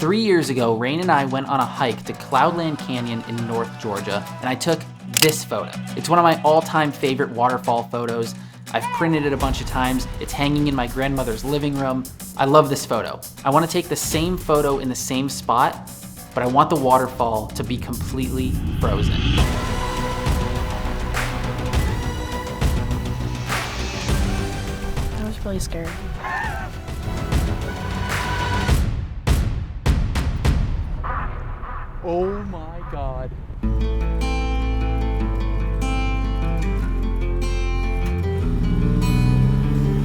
3 years ago, Rain and I went on a hike to Cloudland Canyon in North Georgia, and I took this photo. It's one of my all-time favorite waterfall photos. I've printed it a bunch of times. It's hanging in my grandmother's living room. I love this photo. I want to take the same photo in the same spot, but I want the waterfall to be completely frozen. I was really scared. Oh my God.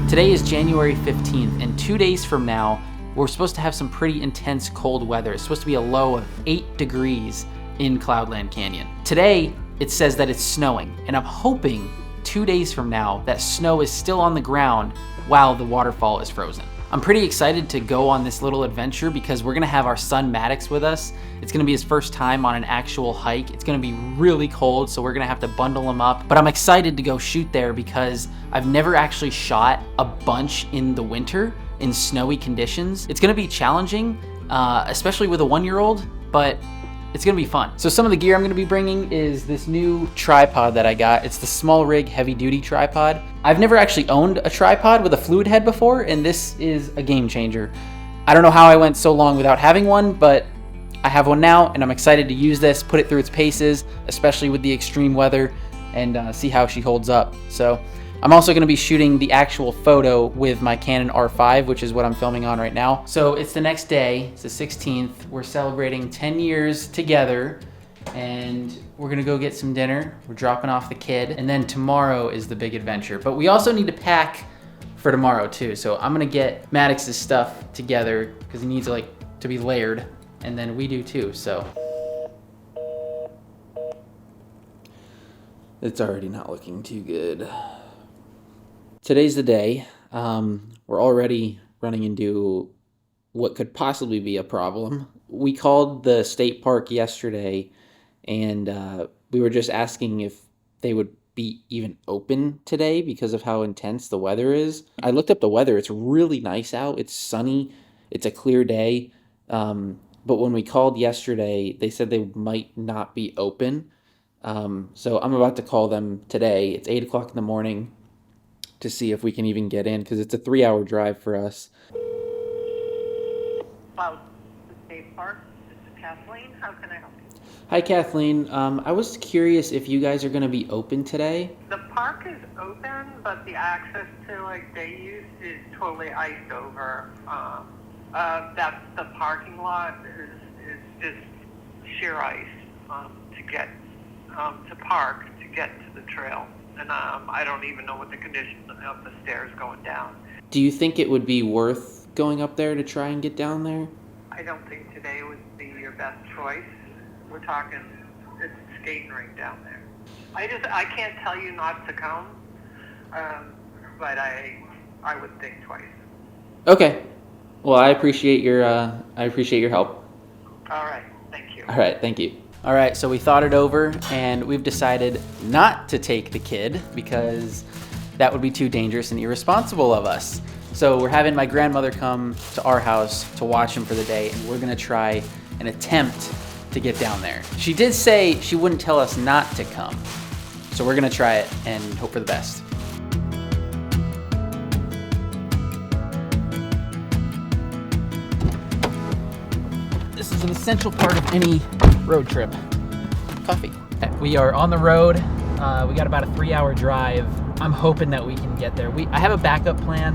Today is January 15th, and 2 days from now, we're supposed to have some pretty intense cold weather. It's supposed to be a low of 8 degrees in Cloudland Canyon. Today, it says that it's snowing, and I'm hoping 2 days from now that snow is still on the ground while the waterfall is frozen. I'm pretty excited to go on this little adventure because we're gonna have our son Maddox with us. It's gonna be his first time on an actual hike. It's gonna be really cold, so we're gonna have to bundle him up. But I'm excited to go shoot there because I've never actually shot a bunch in the winter in snowy conditions. It's gonna be challenging, especially with a 1-year-old, but it's gonna be fun. So some of the gear I'm gonna be bringing is this new tripod that I got. It's the Small Rig Heavy Duty tripod. I've never actually owned a tripod with a fluid head before, and this is a game changer. I don't know how I went so long without having one, but I have one now, and I'm excited to use this, put it through its paces, especially with the extreme weather, and see how she holds up. So I'm also gonna be shooting the actual photo with my Canon R5, which is what I'm filming on right now. So it's the next day, it's the 16th. We're celebrating 10 years together, and we're gonna go get some dinner. We're dropping off the kid, and then tomorrow is the big adventure. But we also need to pack for tomorrow too. So I'm gonna get Maddox's stuff together because he needs to be layered, and then we do too, so. It's already not looking too good. Today's the day. We're already running into what could possibly be a problem. We called the state park yesterday, and we were just asking if they would be even open today because of how intense the weather is. I looked up the weather. It's really nice out. It's sunny. It's a clear day. But when we called yesterday, they said they might not be open. So I'm about to call them today. It's 8 o'clock in the morning. To see if we can even get in, because it's a 3-hour drive for us. About the state park, this is Kathleen. How can I help you? Hi, Kathleen. I was curious if you guys are going to be open today. The park is open, but the access to day use is totally iced over. That's the parking lot is just sheer ice to get to park to get to the trail. And I don't even know what the condition of the stairs going down. Do you think it would be worth going up there to try and get down there? I don't think today would be your best choice. We're talking, it's a skating rink down there. I can't tell you not to come, but I would think twice. Okay. Well, I appreciate your help. All right. Thank you. All right. Thank you. All right, so we thought it over, and we've decided not to take the kid because that would be too dangerous and irresponsible of us. So we're having my grandmother come to our house to watch him for the day, and we're gonna try an attempt to get down there. She did say she wouldn't tell us not to come, so we're gonna try it and hope for the best. This is an essential part of any road trip. Coffee. We are on the road. We got about a 3-hour drive. I'm hoping that we can get there. I have a backup plan.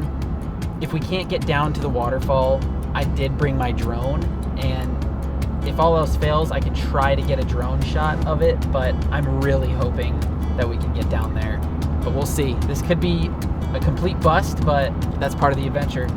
If we can't get down to the waterfall, I did bring my drone, and if all else fails, I could try to get a drone shot of it, but I'm really hoping that we can get down there. But we'll see. This could be a complete bust, but that's part of the adventure.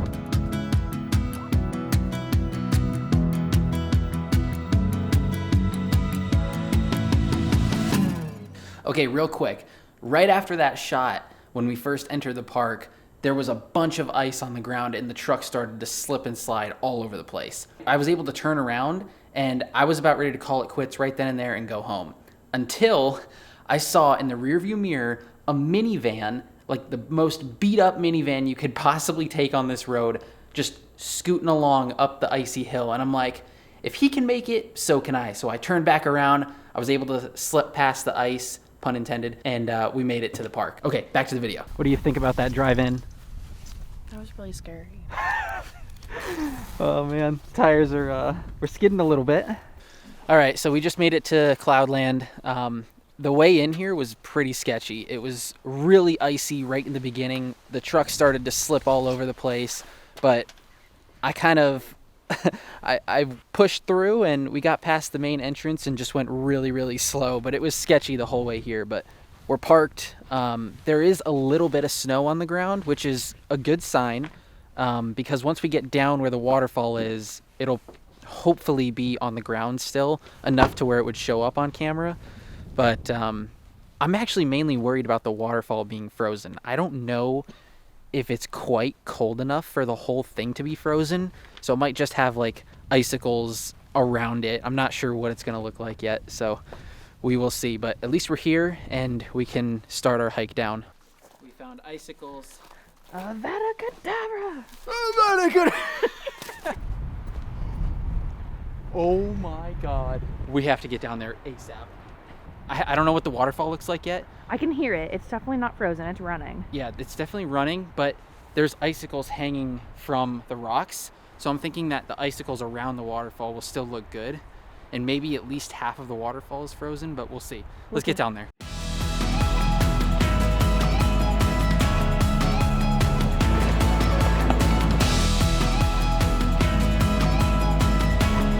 Okay, real quick. Right after that shot, when we first entered the park, there was a bunch of ice on the ground and the truck started to slip and slide all over the place. I was able to turn around and I was about ready to call it quits right then and there and go home. Until I saw in the rearview mirror a minivan, like the most beat up minivan you could possibly take on this road, just scooting along up the icy hill. And I'm like, if he can make it, so can I. So I turned back around. I was able to slip past the ice, pun intended, and we made it to the park. Okay, back to the video. What do you think about that drive-in? That was really scary. Oh man, tires are we're skidding a little bit. All right, so we just made it to Cloudland. The way in here was pretty sketchy. It was really icy right in the beginning. The truck started to slip all over the place, but I kind of I pushed through and we got past the main entrance and just went really, really slow, but it was sketchy the whole way here. But we're parked. There is a little bit of snow on the ground, which is a good sign, because once we get down where the waterfall is, it'll hopefully be on the ground still, enough to where it would show up on camera. But I'm actually mainly worried about the waterfall being frozen. I don't know if it's quite cold enough for the whole thing to be frozen, so it might just have like icicles around it. I'm not sure what it's gonna look like yet, so we will see. But at least we're here and we can start our hike down. We found icicles. Avada Kedavra! Avada Kedavra! Oh my god. We have to get down there ASAP. I don't know what the waterfall looks like yet. I can hear it. It's definitely not frozen. It's running. Yeah, it's definitely running, but there's icicles hanging from the rocks. So I'm thinking that the icicles around the waterfall will still look good. And maybe at least half of the waterfall is frozen, but we'll see. Let's get down there.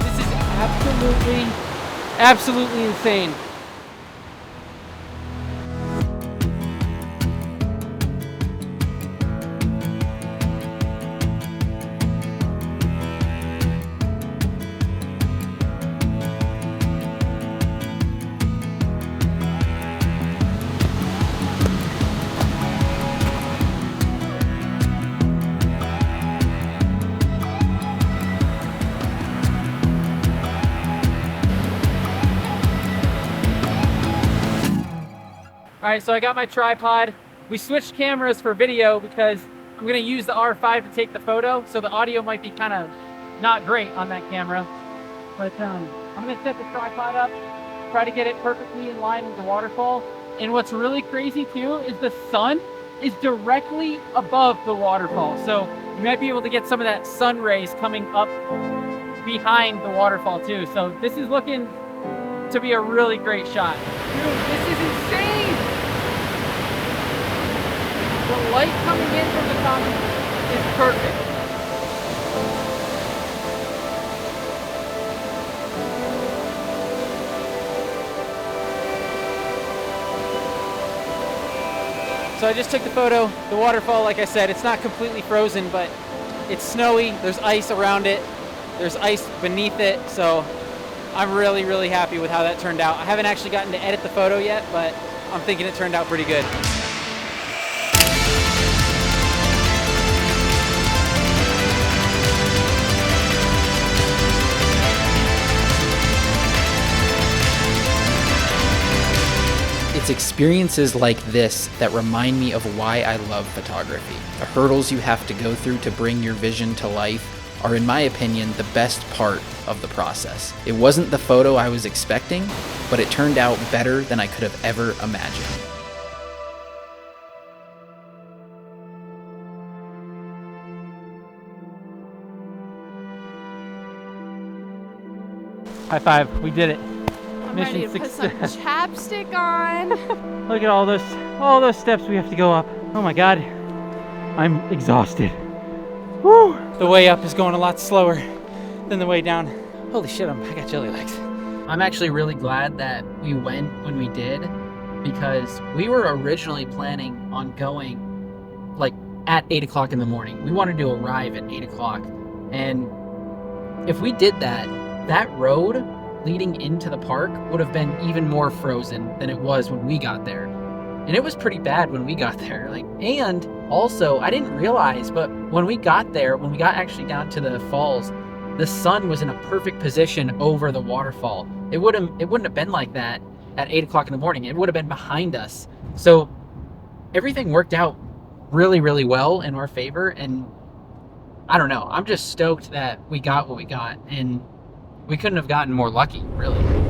This is absolutely insane. All right, so I got my tripod. We switched cameras for video because I'm gonna use the R5 to take the photo, so the audio might be kind of not great on that camera. But I'm gonna set the tripod up, try to get it perfectly in line with the waterfall. And what's really crazy too is the sun is directly above the waterfall. So you might be able to get some of that sun rays coming up behind the waterfall too. So this is looking to be a really great shot. Dude, this is insane! The light coming in from the top is perfect. So I just took the photo. The waterfall, like I said, it's not completely frozen, but it's snowy. There's ice around it. There's ice beneath it. So I'm really, really happy with how that turned out. I haven't actually gotten to edit the photo yet, but I'm thinking it turned out pretty good. It's experiences like this that remind me of why I love photography. The hurdles you have to go through to bring your vision to life are, in my opinion, the best part of the process. It wasn't the photo I was expecting, but it turned out better than I could have ever imagined. High five, we did it. I'm ready to put some chapstick on. Look at all those steps we have to go up. Oh my god, I'm exhausted. Woo! The way up is going a lot slower than the way down. Holy shit, I got jelly legs. I'm actually really glad that we went when we did, because we were originally planning on going like at 8 o'clock in the morning. We wanted to arrive at 8 o'clock. And if we did that, that road leading into the park would have been even more frozen than it was when we got there. And it was pretty bad when we got there. And also, I didn't realize, but when we got there, when we got actually down to the falls, the sun was in a perfect position over the waterfall. It wouldn't have been like that at 8 o'clock in the morning. It would have been behind us. So everything worked out really, really well in our favor. And I don't know, I'm just stoked that we got what we got. And We couldn't have gotten more lucky, really.